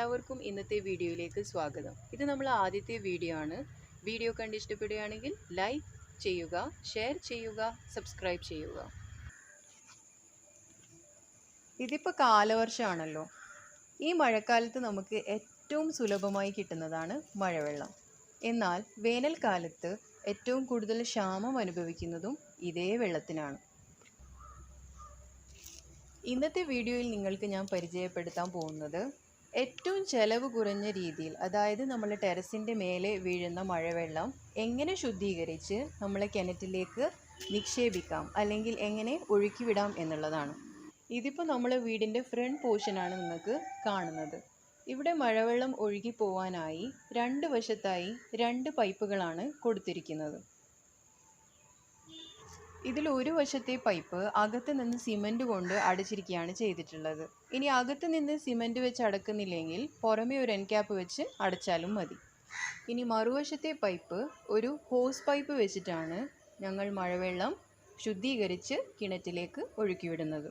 എല്ലാവർക്കും ഇന്നത്തെ വീഡിയോയിലേക്ക് സ്വാഗതം. ഇത് നമ്മൾ ആദ്യത്തെ വീഡിയോ ആണ്. വീഡിയോ കണ്ട് ഇഷ്ടപ്പെടുകയാണെങ്കിൽ ലൈക്ക് ചെയ്യുക, ഷെയർ ചെയ്യുക, സബ്സ്ക്രൈബ് ചെയ്യുക. ഇതിപ്പോൾ കാലവർഷമാണല്ലോ. ഈ മഴക്കാലത്ത് നമുക്ക് ഏറ്റവും സുലഭമായി കിട്ടുന്നതാണ് മഴവെള്ളം. എന്നാൽ വേനൽക്കാലത്ത് ഏറ്റവും കൂടുതൽ ക്ഷാമം അനുഭവിക്കുന്നതും ഇതേ വെള്ളത്തിനാണ്. ഇന്നത്തെ വീഡിയോയിൽ നിങ്ങൾക്ക് ഞാൻ പരിചയപ്പെടുത്താൻ പോകുന്നത് ഏറ്റവും ചെലവ് കുറഞ്ഞ രീതിയിൽ, അതായത് നമ്മൾ ടെറസിൻ്റെ മേലെ വീഴുന്ന മഴവെള്ളം എങ്ങനെ ശുദ്ധീകരിച്ച് നമ്മളെ കിണറ്റിലേക്ക് നിക്ഷേപിക്കാം അല്ലെങ്കിൽ എങ്ങനെ ഒഴുക്കിവിടാം എന്നുള്ളതാണ്. ഇതിപ്പോൾ നമ്മളെ വീടിൻ്റെ ഫ്രണ്ട് പോർഷനാണ് നിങ്ങൾക്ക് കാണുന്നത്. ഇവിടെ മഴവെള്ളം ഒഴുകി പോവാനായി രണ്ട് വശത്തായി രണ്ട് പൈപ്പുകളാണ് കൊടുത്തിരിക്കുന്നത്. ഇതിൽ ഒരു വശത്തെ പൈപ്പ് അകത്ത് നിന്ന് സിമൻറ്റ് കൊണ്ട് അടച്ചിരിക്കുകയാണ് ചെയ്തിട്ടുള്ളത്. ഇനി അകത്ത് നിന്ന് സിമൻറ്റ് വെച്ച് അടക്കുന്നില്ലെങ്കിൽ പുറമേ ഒരു എൻ ക്യാപ്പ് വെച്ച് അടച്ചാലും മതി. ഇനി മറുവശത്തെ പൈപ്പ് ഒരു ഹോസ് പൈപ്പ് വെച്ചിട്ടാണ് ഞങ്ങൾ മഴവെള്ളം ശുദ്ധീകരിച്ച് കിണറ്റിലേക്ക് ഒഴുക്കിവിടുന്നത്.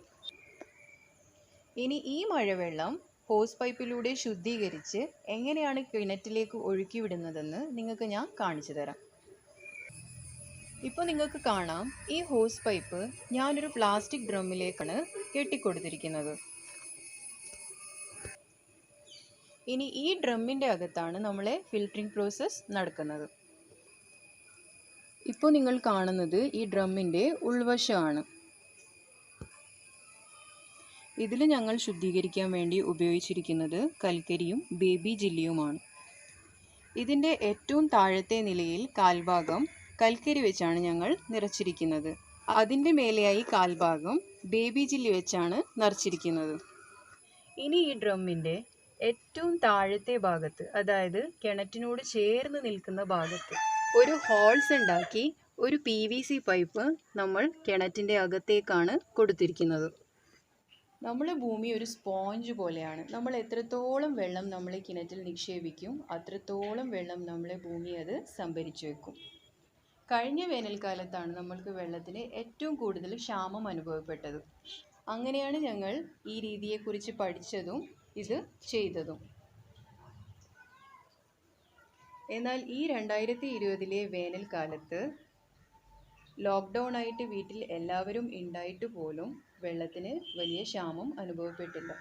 ഇനി ഈ മഴവെള്ളം ഹോസ് പൈപ്പിലൂടെ ശുദ്ധീകരിച്ച് എങ്ങനെയാണ് കിണറ്റിലേക്ക് ഒഴുക്കിവിടുന്നതെന്ന് നിങ്ങൾക്ക് ഞാൻ കാണിച്ചു തരാം. ഇപ്പോൾ നിങ്ങൾക്ക് കാണാം, ഈ ഹോസ് പൈപ്പ് ഞാനൊരു പ്ലാസ്റ്റിക് ഡ്രമ്മിലേക്കാണ് കെട്ടിക്കൊടുത്തിരിക്കുന്നത്. ഇനി ഈ ഡ്രമ്മിൻ്റെ അകത്താണ് നമ്മളെ ഫിൽറ്ററിംഗ് പ്രോസസ്സ് നടക്കുന്നത്. ഇപ്പോൾ നിങ്ങൾ കാണുന്നത് ഈ ഡ്രമ്മിൻ്റെ ഉൾവശമാണ്. ഇതിൽ ഞങ്ങൾ ശുദ്ധീകരിക്കാൻ വേണ്ടി ഉപയോഗിച്ചിരിക്കുന്നത് കൽക്കരിയും ബേബി ജെല്ലിയുമാണ്. ഇതിൻ്റെ ഏറ്റവും താഴത്തെ നിലയിൽ കാൽഭാഗം കൽക്കരി വെച്ചാണ് ഞങ്ങൾ നിറച്ചിരിക്കുന്നത്. അതിൻ്റെ മേലെയായി കാൽഭാഗം ബേബി ജെല്ലി വെച്ചാണ് നിറച്ചിരിക്കുന്നത്. ഇനി ഈ ഡ്രമ്മിൻ്റെ ഏറ്റവും താഴത്തെ ഭാഗത്ത്, അതായത് കിണറ്റിനോട് ചേർന്ന് നിൽക്കുന്ന ഭാഗത്ത് ഒരു ഹോൾസ് ഉണ്ടാക്കി ഒരു PVC പൈപ്പ് നമ്മൾ കിണറ്റിൻ്റെ അകത്തേക്കാണ് കൊടുത്തിരിക്കുന്നത്. നമ്മളെ ഭൂമി ഒരു സ്പോഞ്ച് പോലെയാണ്. നമ്മൾ എത്രത്തോളം വെള്ളം നമ്മൾ കിണറ്റിൽ നിക്ഷേപിക്കും അത്രത്തോളം വെള്ളം നമ്മളെ ഭൂമി അത് സംഭരിച്ചു വെക്കും. കഴിഞ്ഞ വേനൽക്കാലത്താണ് നമ്മൾക്ക് വെള്ളത്തിന് ഏറ്റവും കൂടുതൽ ക്ഷാമം അനുഭവപ്പെട്ടത്. അങ്ങനെയാണ് ഞങ്ങൾ ഈ രീതിയെക്കുറിച്ച് പഠിച്ചതും ഇത് ചെയ്തതും. എന്നാൽ ഈ 2020 വേനൽക്കാലത്ത് ലോക്ക്ഡൗൺ ആയിട്ട് വീട്ടിൽ എല്ലാവരും ഉണ്ടായിട്ട് പോലും വെള്ളത്തിന് വലിയ ക്ഷാമം അനുഭവപ്പെട്ടില്ല.